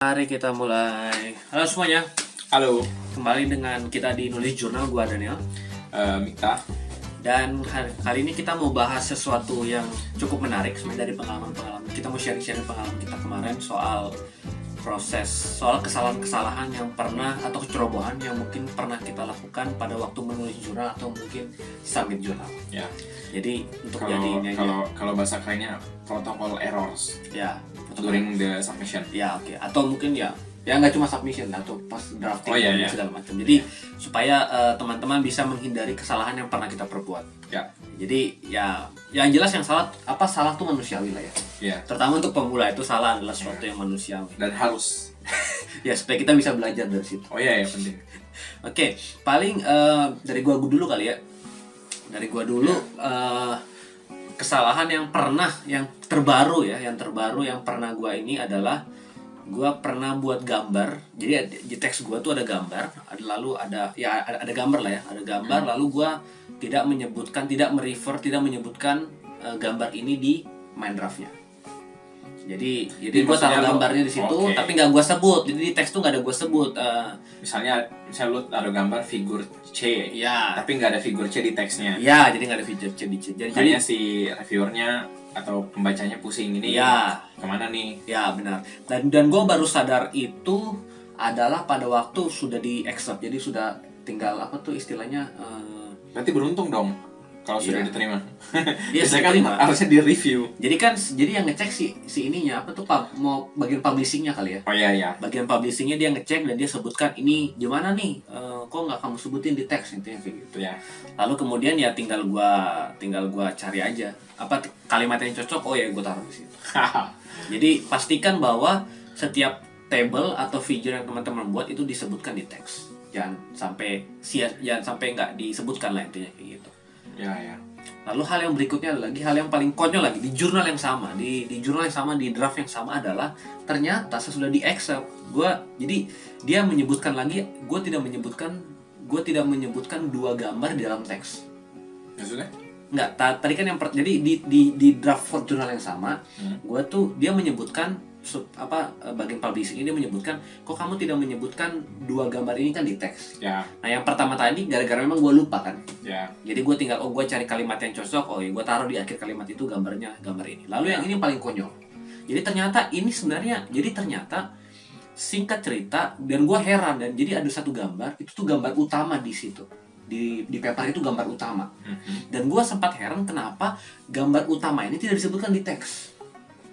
Mari kita mulai. Halo semuanya, Halo, kembali dengan kita di Nulis Jurnal, gua Daniel. Mita. Dan kali ini kita mau bahas sesuatu yang cukup menarik sebenarnya dari pengalaman-pengalaman. Kita mau sharing-sharing pengalaman kita kemarin soal kesalahan-kesalahan yang pernah atau kecerobohan yang mungkin pernah kita lakukan pada waktu menulis jurnal atau mungkin submit jurnal. Ya. Jadi untuk Kalau jadi ini aja. kalau bahasa kerennya protocol errors Ya, during the submission. ya oke. Atau mungkin ya nggak cuma submission atau pas drafting dan segala macam. Jadi supaya teman-teman bisa menghindari kesalahan yang pernah kita perbuat. Ya. Jadi ya yang jelas yang salah tuh manusiawi lah ya. Ya. Terutama untuk pemula itu salah adalah sesuatu yang manusiawi. Dan harus. Ya supaya kita bisa belajar dari situ. Oh iya, penting. Oke, paling dari gua dulu kali ya. Dari gua dulu kesalahan yang terbaru yang pernah gua ini adalah gua pernah buat gambar. Jadi di teks gua tuh ada gambar, lalu ada gambar lah ya, ada gambar lalu gua tidak menyebutkan gambar ini di main draftnya. Jadi gua taruh gambarnya di situ, tapi nggak gua sebut. Jadi di teks tuh nggak ada gua sebut. Misalnya lu taruh gambar figur C, Ya. tapi nggak ada figur C di teksnya. Ya, jadi nggak ada figur C di C. Jadi si reviewernya atau pembacanya pusing ini. Ya. Kemana nih? Ya benar. Dan gue baru sadar itu adalah pada waktu sudah di accept. Jadi sudah tinggal apa tuh istilahnya? Berarti beruntung dong kalau sudah diterima. Iya, Biasanya kan diterima. harusnya di review. Jadi yang ngecek si ininya apa tuh mau bagian publishingnya kali ya? Oh iya. Bagian publishingnya dia ngecek dan dia sebutkan ini gimana nih? Kok nggak kamu sebutin di teks intinya kayak gitu ya. Lalu kemudian ya tinggal gua cari aja apa kalimat yang cocok. Oh ya gua taruh di situ. Jadi pastikan bahwa setiap table atau figure yang teman-teman buat itu disebutkan di teks. Jangan sampai nggak disebutkan lah intinya kayak gitu. Ya. Lalu hal yang berikutnya lagi, hal yang paling konyol lagi di jurnal yang sama, di jurnal yang sama, di draft yang sama adalah ternyata sesudah di accept, jadi dia menyebutkan lagi, gue tidak menyebutkan dua gambar di dalam teks. Maksudnya? Enggak, tadi kan jadi di draft for jurnal yang sama, dia menyebutkan bagian publishing ini dia menyebutkan, kok kamu tidak menyebutkan dua gambar ini kan di teks. Ya. Nah yang pertama tadi gara-gara memang gue lupa kan. Ya. Jadi gue tinggal gue cari kalimat yang cocok, gue taruh di akhir kalimat itu gambar ini. Lalu yang ini paling konyol. Jadi ternyata singkat cerita dan gue heran, dan jadi ada satu gambar, itu tuh gambar utama di situ. Di paper itu gambar utama. Dan gue sempat heran kenapa gambar utama ini tidak disebutkan di teks.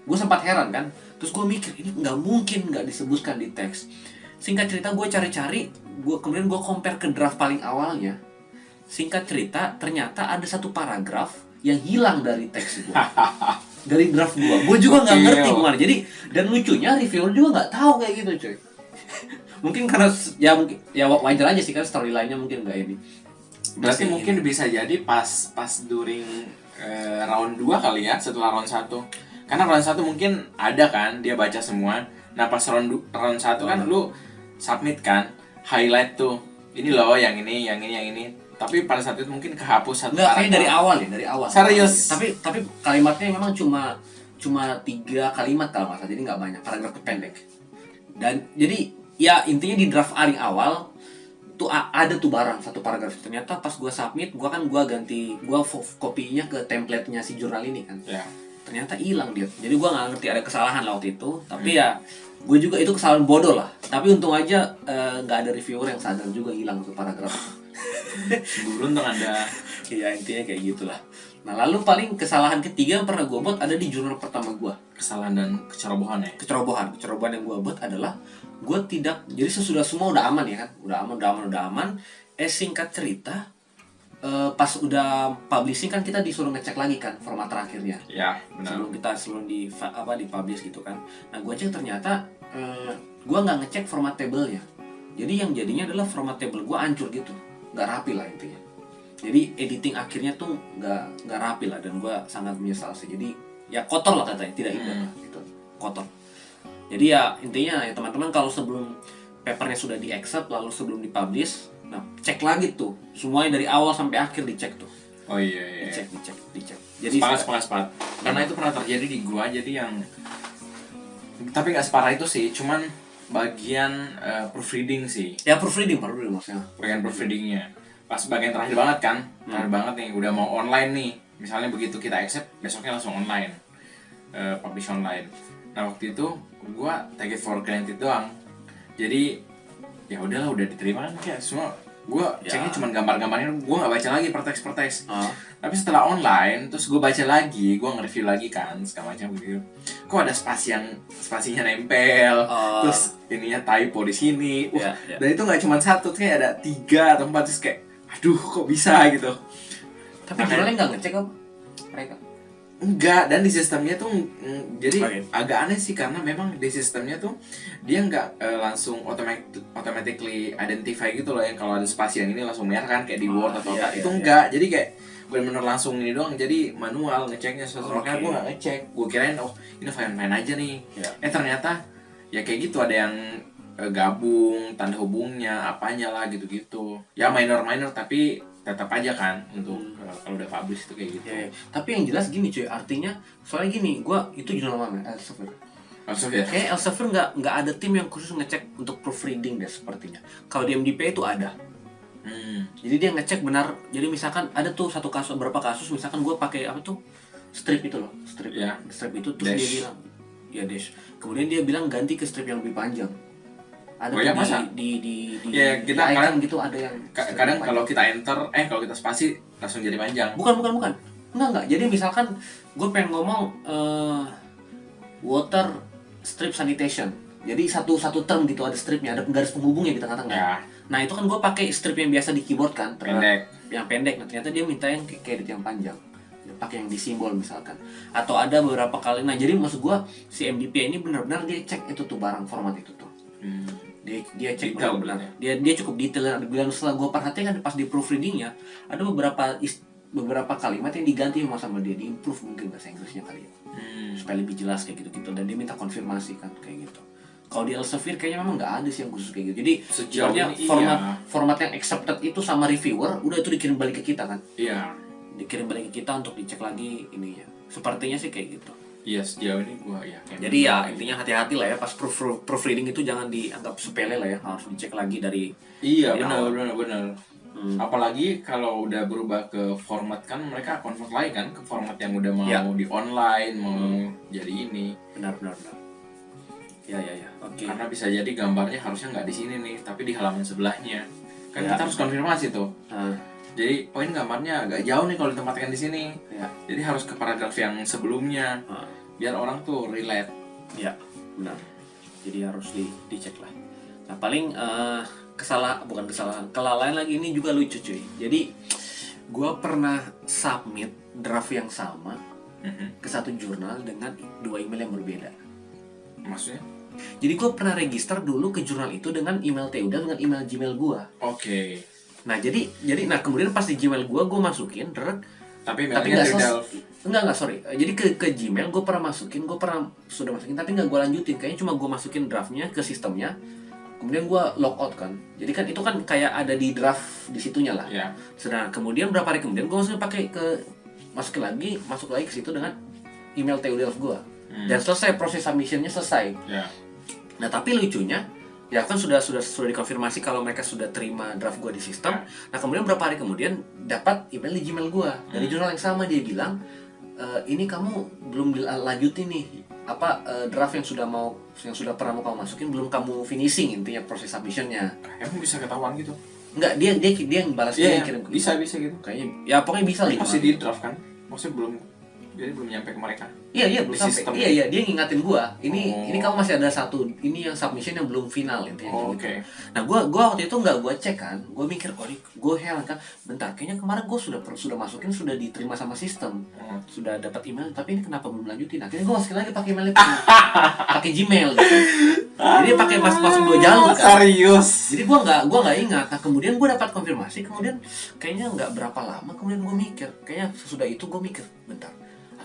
Gue sempat heran kan. Terus gue mikir ini nggak mungkin nggak disebutkan di teks. Singkat cerita gue cari-cari, kemudian gue compare ke draft paling awalnya. Singkat cerita ternyata ada satu paragraf yang hilang dari teks gue. Dari draft gue. Gue juga nggak ngerti kemana. Jadi dan lucunya reviewer juga nggak tahu kayak gitu coy. Mungkin karena ya wajar aja sih kan storyline-nya mungkin nggak ini. Berarti mungkin bisa jadi pas during round 2 kali ya, setelah round 1. Karena round 1 mungkin ada kan, dia baca semua. Nah pas round 1 kan lu submit kan, highlight tuh, ini loh yang ini. Tapi pada saat itu mungkin kehapus satu paragraf. Dari awal. Serius? Tapi kalimatnya memang cuma 3 kalimat kalau nggak salah, jadi nggak banyak, paragraf pendek. Dan jadi ya intinya di draft paling awal tuh ada tuh barang satu paragraf. Ternyata pas gua submit, gua ganti kopinya ke template-nya si jurnal ini kan. Ya. Ternyata hilang dia. Jadi gue nggak ngerti ada kesalahan lah waktu itu. Tapi ya gue juga itu kesalahan bodoh lah. Tapi untung aja nggak ada reviewer yang sadar juga hilang tuh paragraf. Beruntung Anda. Ya intinya kayak gitulah. Nah lalu paling kesalahan ketiga yang pernah gue buat ada di jurnal pertama gue. Kesalahan dan kecerobohan ya. Kecerobohan yang gue buat adalah gue tidak. Jadi sesudah semua udah aman ya kan. Udah aman. Singkat cerita. Pas udah publishing kan kita disuruh ngecek lagi kan format terakhirnya. Ya, benar. Sebelum di publish gitu kan. Nah, gue cek ternyata gue nggak ngecek format table-nya. Jadi yang jadinya adalah format table gue hancur gitu, nggak rapi lah intinya. Jadi editing akhirnya tuh nggak rapi lah, dan gue sangat menyesal sih. Jadi ya kotor lah katanya, tidak indah lah gitu, kotor. Jadi ya intinya ya teman-teman kalau sebelum papernya sudah di accept lalu sebelum dipublish, nah cek lagi tuh semuanya dari awal sampai akhir, dicek tuh. Oh iya. Dicek. Jadi sepakat. Karena itu pernah terjadi di gua, jadi yang tapi nggak separah itu sih, cuman bagian proofreading sih. Ya proofreading maksudnya. Bagian proofreadingnya. Pas bagian terakhir banget kan, terakhir banget nih, udah mau online nih. Misalnya begitu kita accept, besoknya langsung online, publish online. Nah waktu itu gua take it for granted doang. Jadi ya udahlah, udah diterima kan kayak semua. Gua ceknya cuma gambar-gambarnya, gua nggak baca lagi per teks. Tapi setelah online, terus gue baca lagi, gue nge-review lagi kan, segala macam gitu. Kok ada spasinya nempel, terus ininya typo di sini. Dan itu nggak cuma satu, kayak ada 3 atau 4, terus kayak, aduh kok bisa gitu. Tapi jurnalnya nggak ngecek apa mereka? Enggak, dan di sistemnya tuh jadi agak aneh sih, karena memang di sistemnya tuh dia nggak langsung automatically identify gitu loh, yang kalau ada spasi yang ini langsung merah kan kayak di Word atau apa. Itu enggak, jadi kayak bener-bener langsung ini doang, jadi manual ngeceknya. Makanya gue nggak ngecek, gue kirain ini fine aja nih. Ternyata ya kayak gitu, ada yang gabung tanda hubungnya apanya lah gitu-gitu ya, minor tapi tetap aja kan untuk kalau udah publish itu kayak gitu. Tapi yang jelas gini cuy, artinya soalnya gini, gue itu jurnal mana Elsevier. Kayak Elsevier nggak ada tim yang khusus ngecek untuk proofreading deh sepertinya. Kalau di MDP itu ada. Jadi dia ngecek benar. Jadi misalkan ada tuh beberapa kasus, misalkan gue pakai apa tuh strip itu loh, strip itu, terus dash. Dia bilang ya dash. Kemudian dia bilang ganti ke strip yang lebih panjang. Ada di kita kadang gitu, ada yang kadang kalau kita enter kalau kita spasi langsung jadi panjang. Bukan. Enggak. Jadi misalkan gue pengen ngomong water strip sanitation. Jadi satu term gitu, ada stripnya, ada garis penghubungnya di tengah-tengah. Nah itu kan gue pakai strip yang biasa di keyboard kan, yang pendek. Nah ternyata dia minta yang kayak yang panjang, pakai yang di simbol misalkan. Atau ada beberapa kali. Nah jadi maksud gue si MDP ini benar-benar dia cek itu tuh barang format itu tuh. Dia cek benar. Dia cukup detail. Dan setelah gue perhatikan pas di proofreadingnya ada beberapa kalimat yang diganti sama dia, diimprove mungkin bahasa Inggrisnya kali ya, supaya lebih jelas kayak gitu. Dan dia minta konfirmasi kan kayak gitu. Kalau di Elsevier kayaknya memang nggak ada sih yang khusus kayak gitu. Jadi sejauhnya format yang accepted itu sama reviewer udah itu dikirim balik ke kita kan. Dikirim balik ke kita untuk dicek lagi ininya. Sepertinya sih kayak gitu. Iya, sejauh ini gua ya. Jadi ya intinya hati-hati lah ya pas proofreading itu, jangan dianggap sepele lah ya, harus dicek lagi dari. Iya, benar. Apalagi kalau udah berubah ke format kan, mereka convert lagi kan ke format yang udah mau di online, mau jadi ini. Benar. Ya. Oke. Karena bisa jadi gambarnya harusnya nggak di sini nih, tapi di halaman sebelahnya. Kan kita harus konfirmasi tuh. Jadi poin gambarnya agak jauh nih kalau ditempatkan di sini. Jadi harus ke paragraf yang sebelumnya. Biar orang tuh relate. Ya, benar. Jadi harus dicek lah. Nah, paling kelalaian lagi ini juga lucu cuy. Jadi gue pernah submit draft yang sama ke satu jurnal dengan 2 email yang berbeda. Maksudnya? Jadi gue pernah register dulu ke jurnal itu dengan email Teudel dengan email Gmail gue. Oke. Nah jadi kemudian pas di Gmail gue masukin, tapi nggak sorry. Jadi ke Gmail gue pernah sudah masukin, tapi nggak gue lanjutin. Kayaknya cuma gue masukin draftnya ke sistemnya. Kemudian gue logout kan. Jadi kan itu kan kayak ada di draft di situnya lah. Sedang kemudian berapa hari kemudian gue masuk lagi ke situ dengan email Teudel gue. Dan selesai proses submissionnya selesai. Nah tapi lucunya ya kan sudah dikonfirmasi kalau mereka sudah terima draft gue di sistem. Nah kemudian berapa hari kemudian dapat email di Gmail gue dari jurnal yang sama. Dia bilang ini kamu belum dilanjutin nih draft yang sudah pernah mau kamu masukin, belum kamu finishing, intinya proses submissionnya. Emang bisa ketahuan gitu? Enggak, dia yang balas, dia yang kirim ke bisa gitu kayaknya. Ya pokoknya bisa lah. Masih di draft kan? Maksudnya belum nyampe ke mereka. Iya belum sampai. Iya dia ngingatin gua. Ini kamu masih ada satu ini yang submission yang belum final intinya gitu. Nah gua waktu itu nggak gua cek kan. Gua mikir gua heran kan. Bentar, kayaknya kemarin gua sudah masukin, sudah diterima sama sistem. Sudah dapat email, tapi ini kenapa belum lanjutin? Akhirnya gua masukin lagi pakai email itu. Pakai Gmail gitu. Jadi pakai masuk 2 jalur kan. Serius. Jadi gua nggak ingat. Nah kemudian gua dapat konfirmasi, kemudian kayaknya nggak berapa lama kemudian gua mikir, kayaknya sesudah itu gua mikir, bentar.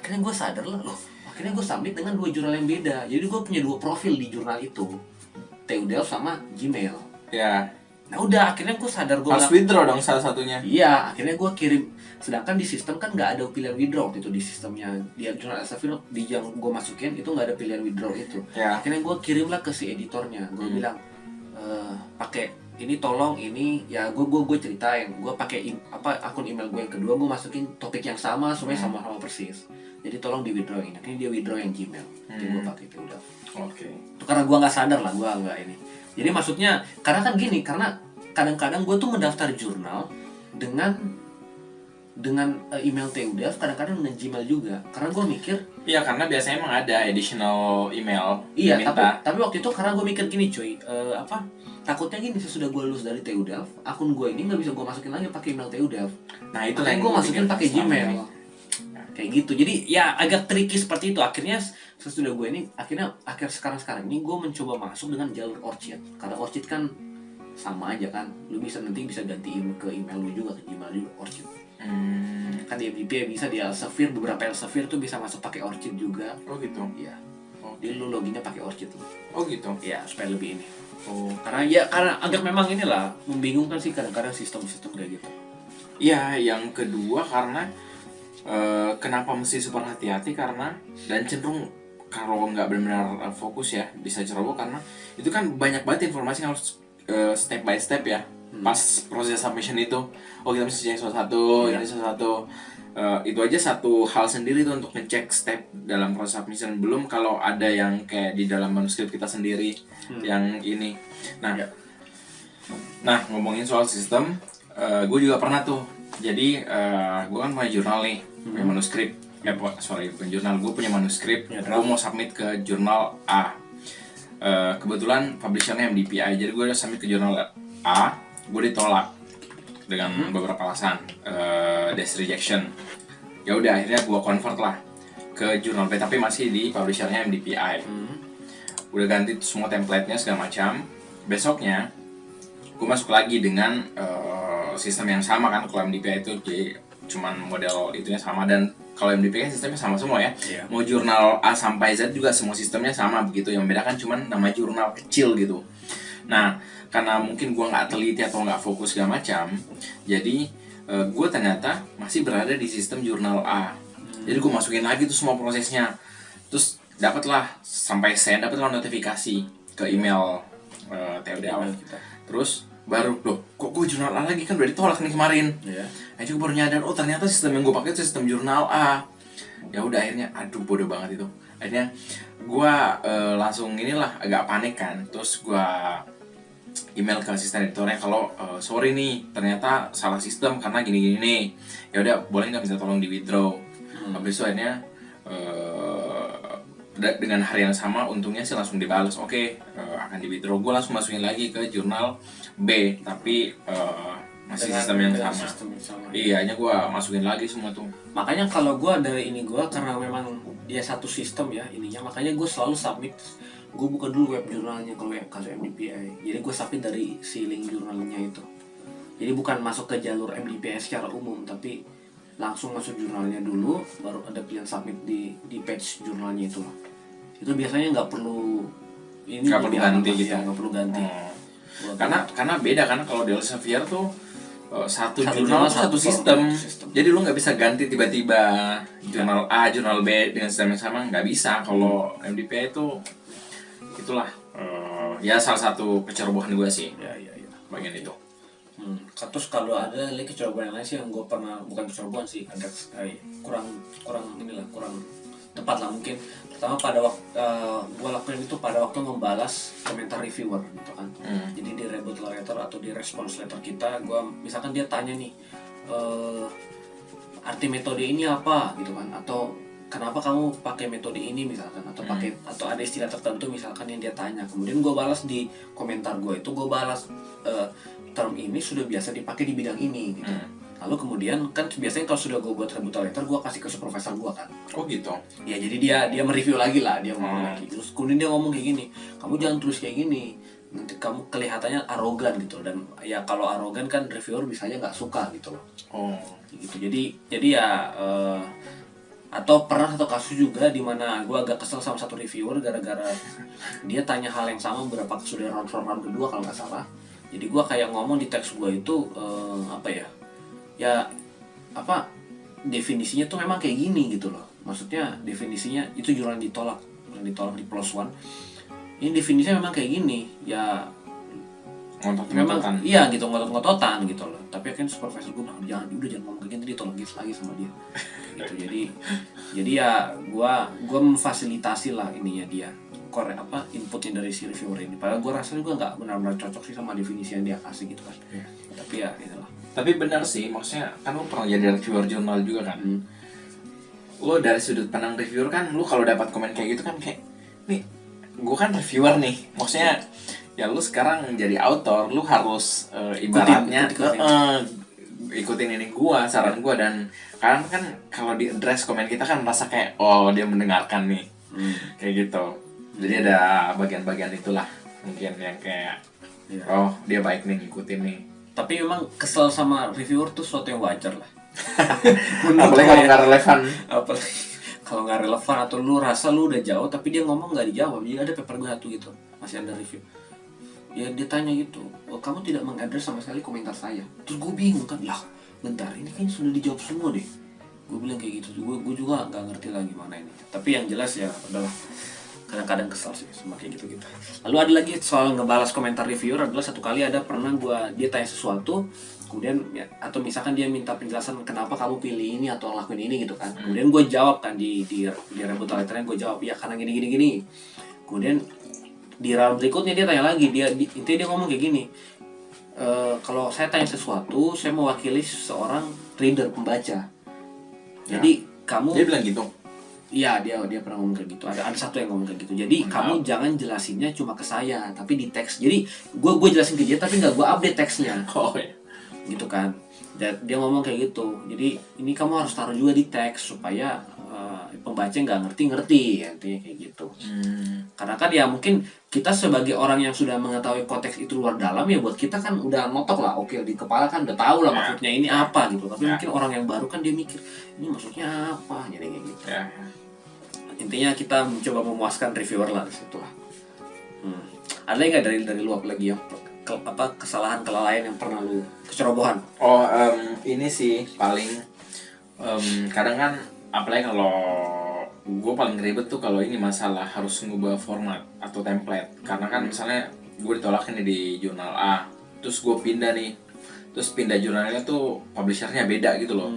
Akhirnya gue sadar lah akhirnya gue submit dengan 2 jurnal yang beda. Jadi gue punya 2 profil di jurnal itu, Teudel sama Gmail. Nah udah, akhirnya gue sadar gue Harus withdraw dong salah satunya. iya, akhirnya gue kirim. Sedangkan di sistem kan nggak ada pilihan withdraw itu, di sistemnya dia Jurnal Elsevier di yang gue masukin itu nggak ada pilihan withdraw itu. Ya. Akhirnya gue kirimlah ke si editornya, gue bilang pakai ini, tolong ini ya, gue ceritain gue pakai akun email gue yang kedua, gue masukin topik yang sama supaya sama-sama persis. Jadi tolong di withdraw ini. Akhirnya dia withdraw yang Gmail. Jadi gue pakai itu udah. Oke. Itu karena gue nggak sadar lah, gue nggak ini. Jadi maksudnya karena kan gini, karena kadang-kadang gue tuh mendaftar jurnal dengan email TUDEV, kadang-kadang dengan Gmail juga. Karena gue mikir, Iya, karena biasanya emang ada additional email. iya, minta. tapi waktu itu karena gue mikir gini cuy, takutnya gini, sesudah gue lulus dari TUDEV, akun gue ini nggak bisa gue masukin lagi pakai email TUDEV. Nah itu Makanya yang gue masukin pakai Gmail. ini. Kayak gitu. Jadi ya agak tricky seperti itu. Akhirnya sesudah gue ini, sekarang ini gue mencoba masuk dengan jalur Orchid. Karena Orchid kan sama aja kan, lu bisa gantiin ke email lu juga, ke Gmail juga Orchid. Kan di MDP bisa, di Elsevier, beberapa Elsevier tuh bisa masuk pakai Orchid juga. Oh gitu. Iya. Jadi lu loginnya pakai Orchid lu. Oh gitu. Ya supaya lebih ini. Karena agak memang inilah membingungkan sih kadang-kadang sistem-sistem kayak gitu. Iya, yang kedua karena kenapa mesti super hati-hati, karena dan cenderung kalau nggak benar-benar fokus ya bisa ceroboh, karena itu kan banyak banget informasi yang harus step by step ya. Pas proses submission itu, kita mesti cek satu-satu, ini satu-satu. Itu aja satu hal sendiri tuh untuk ngecek step dalam proses submission. Belum kalau ada yang kayak di dalam manuskrip kita sendiri yang ini. Nah ngomongin soal sistem, gue juga pernah tuh. Jadi gue kan punya jurnal nih, punya manuskrip. Bukan jurnal, gue punya manuskrip. Gue mau submit ke jurnal A. Kebetulan publishernya MDPI, jadi gue udah submit ke jurnal A. Gue ditolak dengan beberapa alasan, desk rejection. Ya udah, akhirnya gue convert lah ke jurnal B, tapi masih di publishernya MDPI. Udah ganti semua template-nya segala macam. Besoknya gue masuk lagi dengan sistem yang sama kan. Kalau MDPI itu jadi cuman model itunya sama, dan kalau MDPI kan sistemnya sama semua ya. Mau jurnal A sampai Z juga semua sistemnya sama begitu. Yang beda kan cuman nama jurnal kecil gitu. Nah, karena mungkin gue nggak teliti atau nggak fokus segala macam, jadi gue ternyata masih berada di sistem jurnal A. Jadi gue masukin lagi tuh semua prosesnya, terus dapatlah sampai saya dapatlah notifikasi ke email TUDA. Terus baru kok gue jurnal A lagi, kan udah ditolak nih kemarin. Akhirnya gue baru nyadar, ternyata sistem yang gue pakai itu sistem jurnal A. Ya udah, akhirnya aduh bodoh banget itu. Akhirnya gue langsung agak panik kan. Terus gue email ke asisten editornya kalau sorry nih, ternyata salah sistem karena gini-gini nih. Ya udah, boleh nggak minta tolong di withdraw. Habis itu akhirnya dengan hari yang sama untungnya sih langsung dibalas, akan di withdraw. Gue langsung masukin lagi ke jurnal B, tapi masih sistem yang sama. Iya, hanya gue masukin lagi semua tuh. Makanya kalau gue dari ini, gue karena memang dia satu sistem ya ininya, makanya gue selalu submit. Gue buka dulu web jurnalnya kalau MDPI. Jadi gue submit dari si link jurnalnya itu. Jadi bukan masuk ke jalur MDPI secara umum, tapi langsung masuk jurnalnya dulu, baru ada pilihan submit di page jurnalnya itu. Itu biasanya nggak perlu ganti gitu. Ya, nggak perlu ganti. Karena beda, karena kalau di Elsevier tuh satu jurnal satu sistem. Jadi lu nggak bisa ganti tiba-tiba jurnal A, jurnal B dengan sistem yang sama, nggak bisa. Kalau MDPI itu itulah ya salah satu kecerobohan gue sih. Ya. Bagian itu. Terus kalau ada lagi kecerobohan lain sih yang gue pernah, bukan kecerobohan sih, agak kurang tepat lah mungkin. Pertama pada waktu gue lakuin itu pada waktu membalas komentar reviewer gitu kan. Jadi di rebuttal letter atau di response letter kita, gue misalkan dia tanya nih arti metode ini apa gitu kan, atau kenapa kamu pakai metode ini misalkan, atau atau ada istilah tertentu misalkan yang dia tanya. Kemudian gue balas di komentar gue itu, gue balas term ini sudah biasa dipakai di bidang ini gitu. Lalu kemudian kan biasanya kalau sudah gue buat rebuttal letter, gue kasih ke supervisor gue kan. Oh gitu. Ya jadi dia mereview lagi lah, dia ngomong lagi. Terus kemudian dia ngomong kayak gini, kamu jangan tulis kayak gini, nanti kamu kelihatannya arogan gitu. Dan ya kalau arogan kan reviewer bisa aja nggak suka gitu loh. Gitu. Jadi ya atau pernah satu kasus juga di mana gue agak kesel sama satu reviewer gara-gara dia tanya hal yang sama beberapa sudah round kedua kalau nggak salah. Jadi gue kayak ngomong di teks gue itu apa ya, ya apa definisinya tuh memang kayak gini gitu loh. Maksudnya definisinya itu jurnal ditolak di plus one. Ini definisinya memang kayak gini ya. Memang iya gitu, ngotot-ngototan gitu loh. Tapi akhirnya supervisor gue bilang jangan ngomong kayak gitu, ditolak lagi sama dia gitu. Jadi ya gue memfasilitasi lah ininya dia, inputnya dari si reviewer ini. Padahal gue rasa juga nggak benar-benar cocok sih sama definisi yang dia kasih gitu kan. Tapi ya itulah. Tapi benar sih, maksudnya kan lu pernah jadi reviewer jurnal juga kan. Lu dari sudut pandang reviewer kan, lu kalau dapat komen kayak gitu kan kayak, nih gue kan reviewer nih, maksudnya ya lu sekarang jadi author, lu harus ibaratnya ikutin ini gua, saran gua. Dan kadang kan kalau di address komen kita kan merasa kayak oh dia mendengarkan nih, kayak gitu. Jadi ada bagian-bagian itulah mungkin yang kayak oh dia baik nih, ngikutin nih. Tapi memang kesel sama reviewer tuh sesuatu yang wajar lah. Apalagi kalau nggak relevan. Apalagi kalau nggak relevan atau lu rasa lu udah jauh tapi dia ngomong nggak dijawab. Jadi ada paper gue satu gitu, masih ada review. Ya dia tanya gitu, oh, kamu tidak mengadres sama sekali komentar saya. Terus gue bingung kan, lah bentar ini kan sudah dijawab semua deh. Gue bilang kayak gitu, gue juga nggak ngerti lah gimana ini. Tapi yang jelas ya adalah kadang-kadang kesal sih sama kayak gitu. Lalu ada lagi soal ngebalas komentar reviewer, adalah satu kali ada pernah dia tanya sesuatu, kemudian ya, atau misalkan dia minta penjelasan kenapa kamu pilih ini atau lakuin ini gitu kan. Kemudian gue jawab kan di rebuttal letternya, gue jawab ya karena gini. Kemudian di round berikutnya dia tanya lagi, intinya dia ngomong kayak gini, kalau saya tanya sesuatu, saya mewakili seorang reader, pembaca. Jadi kamu, dia bilang gitu. Iya, dia pernah ngomong kayak gitu. Ada satu yang ngomong kayak gitu. Jadi kamu jangan jelasinnya cuma ke saya, tapi di teks. Jadi gue jelasin ke dia, tapi nggak gue update teksnya. Gitu kan. Dia ngomong kayak gitu. Jadi ini kamu harus taruh juga di teks supaya pembaca nggak ngerti intinya kayak gitu. Karena kan ya mungkin kita sebagai orang yang sudah mengetahui konteks itu luar dalam, ya buat kita kan udah notok lah, oke di kepala kan udah tahu lah maksudnya ini apa gitu. Tapi mungkin orang yang baru kan dia mikir ini maksudnya apa, jadi kayak gitu. Intinya kita mencoba memuaskan reviewer lah di situ lah. Ada nggak dari lu lagi yang kesalahan kelalaian yang pernah lu kecerobohan? Ini sih paling kadang kan apalagi kalau gue paling ribet tuh kalau ini masalah harus ngubah format atau template. Karena kan misalnya gue ditolakin nih di jurnal A, terus gue pindah nih, terus pindah jurnalnya tuh publishernya beda gitu loh,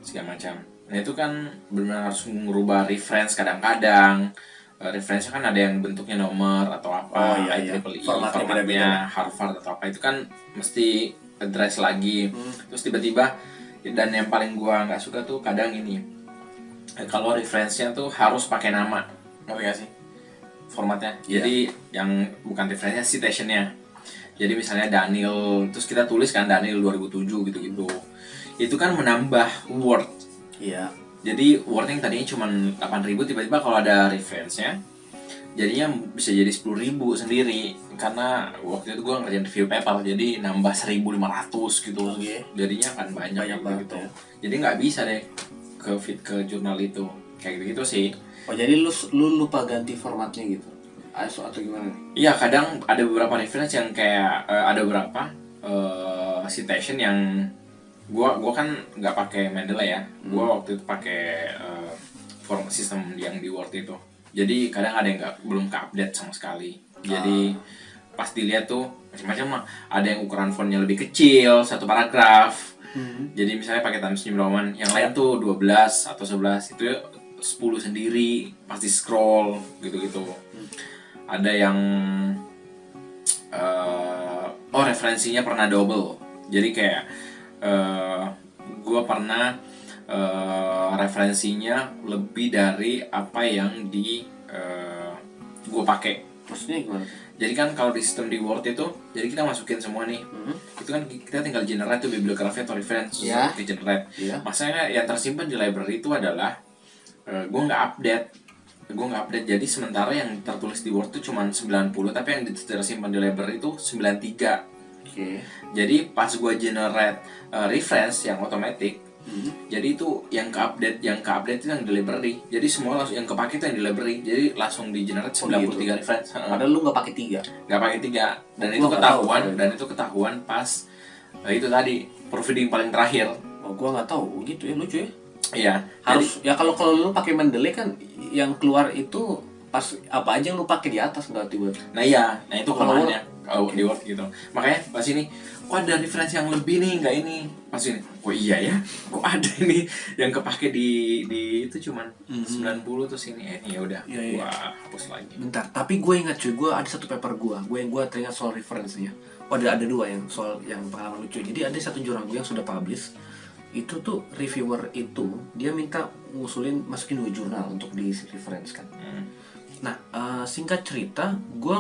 segala macam. Nah itu kan benar harus ngubah reference. Kadang-kadang reference kan ada yang bentuknya nomor atau apa, IEEE, formatnya Harvard atau apa, itu kan mesti address lagi. Terus tiba-tiba, dan yang paling gue nggak suka tuh kadang ini, kalau reference-nya tuh harus pakai nama, ngerti gak sih formatnya? Jadi yang bukan reference-nya, citation-nya. Jadi misalnya Daniel, terus kita tulis kan Daniel 2007 gitu-gitu. Itu kan menambah word. Jadi word yang tadinya cuma 8.000, tiba-tiba kalau ada reference-nya jadinya bisa jadi 10.000 sendiri. Karena waktu itu gue ngerjain review paper, jadi nambah 1.500 gitu. Jadinya kan banyak gitu. Jadi nggak bisa deh ke fit ke jurnal itu kayak gitu sih. Oh jadi lu lupa ganti formatnya gitu atau gimana? Iya, kadang ada beberapa reference yang kayak ada beberapa citation yang gua kan nggak pakai Mendeley ya. Gua waktu itu pakai form sistem yang di Word itu. Jadi kadang ada yang belum ke-update sama sekali. Jadi pas dilihat tuh macam-macam lah. Ada yang ukuran fontnya lebih kecil, satu paragraf. Jadi misalnya pakai Times New Roman, yang lain tuh 12 atau 11, itu 10 sendiri, pasti scroll gitu-gitu. Ada yang referensinya pernah double. Jadi kayak gue pernah referensinya lebih dari apa yang gue pakai. Maksudnya gimana? Jadi kan kalau di sistem di Word itu, jadi kita masukin semua nih, itu kan kita tinggal generate tuh bibliografi atau reference, di generate. Masalahnya yang tersimpan di library itu adalah gue nggak update, jadi sementara yang tertulis di Word itu cuma 90, tapi yang tersimpan di library itu 93. Jadi pas gue generate reference yang otomatis, Jadi itu yang ke-update itu yang delivery. Jadi semua langsung yang kepake itu yang delivery. Jadi langsung di generate 93 reference. Padahal lu nggak pakai 3. Nggak pakai 3 dan itu ketahuan pas itu tadi proofreading paling terakhir. Oh, gua nggak tahu gitu ya, lucu ya. Iya. Harus ya kalau lu pakai Mendeley kan yang keluar itu pas apa aja yang lu pakai di atas nggak tiba. Nah itu kelemahannya kalau di Word gitu. Makanya pas ini kok ada referensi yang lebih nih, nggak ini. Pas ini, oh iya ya, kok ada ini yang kepake di itu cuman 90 terus ini ya udah, gua hapus lagi. Bentar, tapi gue ingat cuy, gue ada satu paper gue teringat soal referensinya. Oh ada 2 yang soal yang pengalaman lucu. Jadi ada satu jurnal gue yang sudah publish. Itu tuh reviewer itu dia minta ngusulin masukin 2 jurnal untuk di reference kan. Nah singkat cerita gue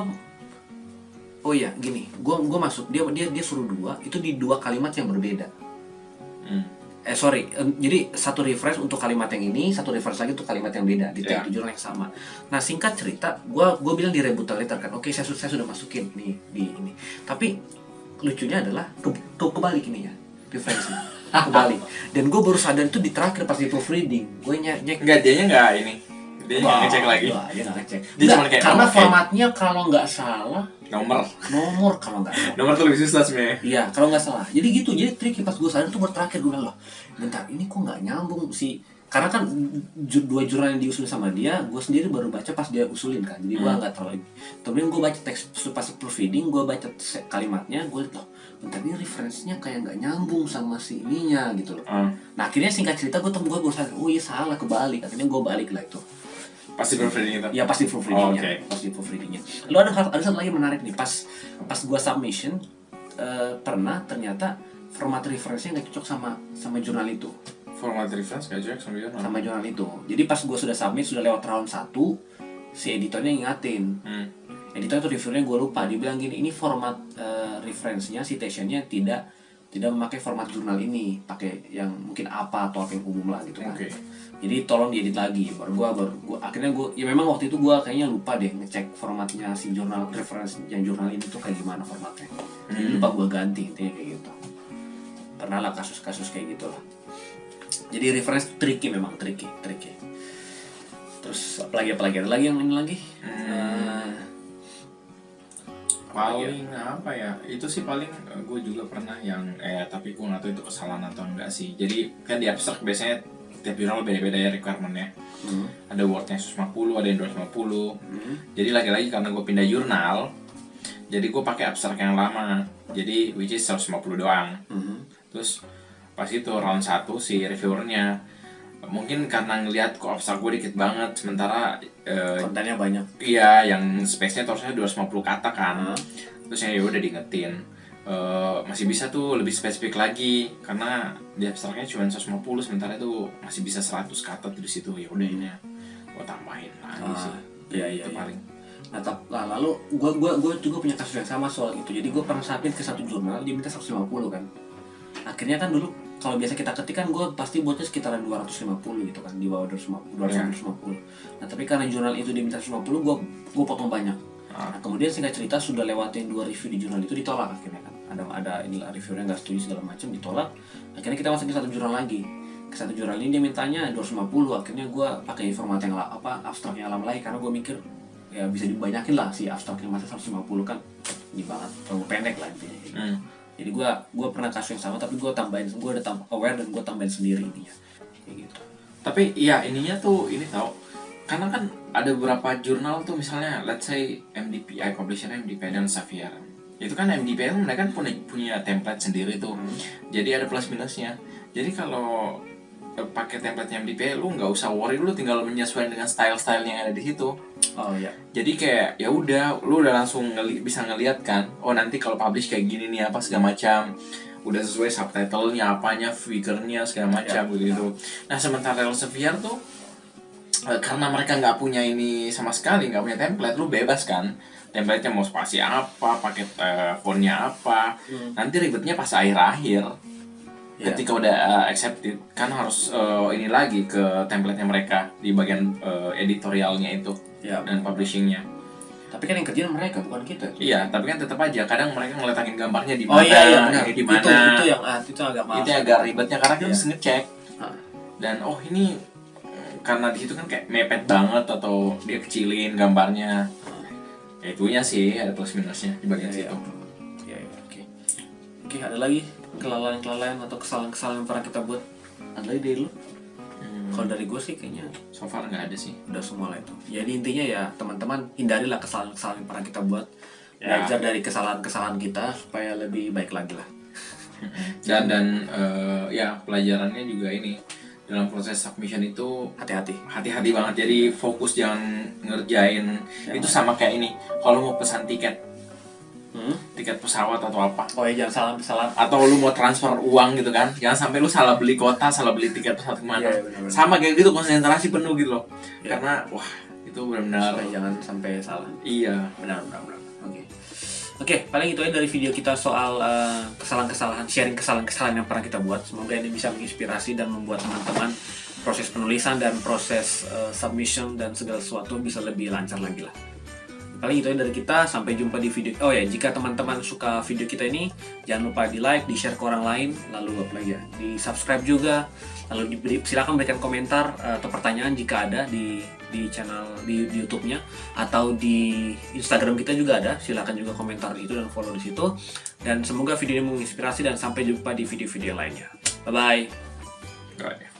gue masuk dia suruh 2 itu di 2 kalimat yang berbeda. Jadi satu reference untuk kalimat yang ini, satu reference lagi untuk kalimat yang beda di jurnal yang sama. Nah singkat cerita, gue bilang di rebuttal letter kan, oke saya sudah masukin nih di ini. Tapi lucunya adalah kebalik ini ya reference kebalik. Dan gue baru sadar itu di terakhir pas di proofreading, gue nyek. Enggak, dia nggak ngecek lagi. Dia nggak ngecek. Karena formatnya kalau nggak salah nomor kalau nggak salah. Nomor tuh lebih susah sebenarnya. Iya, kalau nggak salah. Jadi gitu, jadi tricky pas gue sadar tuh baru terakhir gue bilang loh, bentar ini kok nggak nyambung sih. Karena kan 2 jurnal yang diusulin sama dia, gue sendiri baru baca pas dia usulin kan. Jadi gue nggak terlalu. Kemudian gue baca teks pas proofreading, gue baca kalimatnya, gue lihat loh, bentar ini referensinya kayak nggak nyambung sama si ininya gitu loh. Nah akhirnya singkat cerita gue sadar, oh iya salah kebalik. Akhirnya gue balik lah itu. Pasti proofreading itu? Ya pasti proofreadingnya. Pasti proofreadingnya. Lalu ada satu lagi menarik nih, pas gue submission pernah ternyata format referensinya nggak cocok sama jurnal itu. Format reference nggak cocok sama jurnal itu. Jadi pas gue sudah submit, sudah lewat round 1, si editornya ingatin. Editor atau reviewernya gue lupa, dia bilang gini, ini format referensinya, citationnya tidak memakai format jurnal ini, pakai yang mungkin apa atau apa yang umum lah gitu kan. Jadi tolong diedit lagi. Baru gue akhirnya ya memang waktu itu gue kayaknya lupa deh ngecek formatnya si jurnal reference yang jurnal ini tuh kayak gimana formatnya. Jadi lupa gue ganti intinya kayak gitu. Pernah lah kasus-kasus kayak gitu lah. Jadi reference tricky. Terus apalagi ada lagi yang ini lagi. Paling apa ya, itu sih paling gue juga pernah yang tapi gue nggak tahu itu kesalahan atau enggak sih. Jadi kan di abstrak biasanya tiap jurnal beda-beda ya requirementnya. Ada Wordnya 150, ada yang 250. Jadi lagi-lagi karena gue pindah jurnal, jadi gue pakai abstrak yang lama. Jadi which is 150 doang. Terus pas itu round 1 si reviewernya mungkin karena ngelihat kok abstrak gue dikit banget, sementara kontennya banyak. Iya, yang space-nya harusnya 250 kata kan. Terus ya udah diingetin. Masih bisa tuh lebih spesifik lagi karena di abstraknya cuma 150, sementara itu masih bisa 100 kata di situ. Ya udah ini gua tambahin lagi sih. Iya. Paling. Nah, lalu gua juga punya kasus yang sama soal itu. Jadi gua pernah submit ke satu jurnal, dia minta 150 kan. Akhirnya kan dulu kalau biasa kita ketik kan gue pasti buatnya sekitaran 250 gitu kan, di bawah 250. Nah tapi karena jurnal itu diminta 150, gue potong banyak. Nah kemudian singkat cerita sudah lewatin 2 review di jurnal itu, ditolak akhirnya kan. Ada inilah reviewernya nggak setuju segala macam, ditolak. Akhirnya kita masukin satu jurnal lagi. Ke satu jurnal ini dia mintanya 250. Akhirnya gue pakai format yang abstrak yang lama lagi karena gue mikir ya bisa dibanyakin lah si abstraknya, masa 150 kan ini banget, terlalu pendek lah intinya. Jadi gue pernah kasus yang sama, tapi gue udah aware dan gue tambahin sendiri ininya kayak gitu. Tapi ya ininya tuh ini tau, karena kan ada beberapa jurnal tuh misalnya let's say MDPI, publishernya MDPI dan Elsevier. Itu kan MDPI mereka kan punya template sendiri tuh. Jadi ada plus minusnya. Jadi kalau pakai template MDPI lu nggak usah worry, lu tinggal menyesuaikan dengan style-style yang ada di situ. Oh iya. Jadi kayak ya udah, lu udah langsung bisa ngeliat kan. Oh nanti kalau publish kayak gini nih apa segala macam. Udah sesuai subtitle-nya, apanya, figure-nya segala macam gitu. Nah sementara Elsevier tuh karena mereka nggak punya ini sama sekali, nggak punya template, lu bebas kan. Template-nya mau spasi apa, pakai font-nya apa. Nanti ribetnya pas akhir-akhir. Ketika udah accepted kan harus ini lagi ke template-nya mereka di bagian editorialnya itu dan publishing-nya. Tapi kan yang kerjaan mereka bukan kita. Iya, tapi kan tetap aja kadang mereka ngeletakkin gambarnya di mana, ini di mana. Itu yang agak malas. Itu agak ribetnya karena kita harus ngecek dan ini karena di situ kan kayak mepet banget atau dia kecilin gambarnya. Ya itunya sih ada plus minusnya di bagian situ. Ya, oke, ada lagi kelalaian atau kesalahan-kesalahan yang pernah kita buat? Ada lagi dari lu? Kalau dari gue sih kayaknya So far nggak ada sih. udah semua lah itu. Jadi intinya ya teman-teman hindarilah kesalahan-kesalahan yang pernah kita buat. Ya. Belajar dari kesalahan-kesalahan kita supaya lebih baik lagi lah. Dan ya pelajarannya juga ini, dalam proses submission itu Hati-hati banget. Jadi fokus, jangan ngerjain itu sama kayak ini. Kalau mau pesan tiket pesawat atau apa, Oh ya, jangan salah atau lu mau transfer uang gitu kan, jangan sampai lu salah beli kota, salah beli tiket pesawat kemana. Iya, benar-benar. Sama kayak gitu, konsentrasi penuh gitu loh. Iya. Karena wah itu benar-benar supaya jangan sampai salah. iya. Benar. Oke, paling itu aja dari video kita soal kesalahan-kesalahan, sharing kesalahan-kesalahan yang pernah kita buat. Semoga ini bisa menginspirasi dan membuat teman-teman proses penulisan dan proses submission dan segala sesuatu bisa lebih lancar lagi lah. Paling itu aja dari kita, sampai jumpa di video. Oh ya, jika teman-teman suka video kita ini, jangan lupa di like, di share ke orang lain, lalu apa lagi ya, di subscribe juga, lalu silakan berikan komentar atau pertanyaan jika ada di channel di YouTube-nya atau di Instagram kita juga ada. Silakan juga komentar itu dan follow di situ. Dan semoga video ini menginspirasi dan sampai jumpa di video-video lainnya. Bye bye.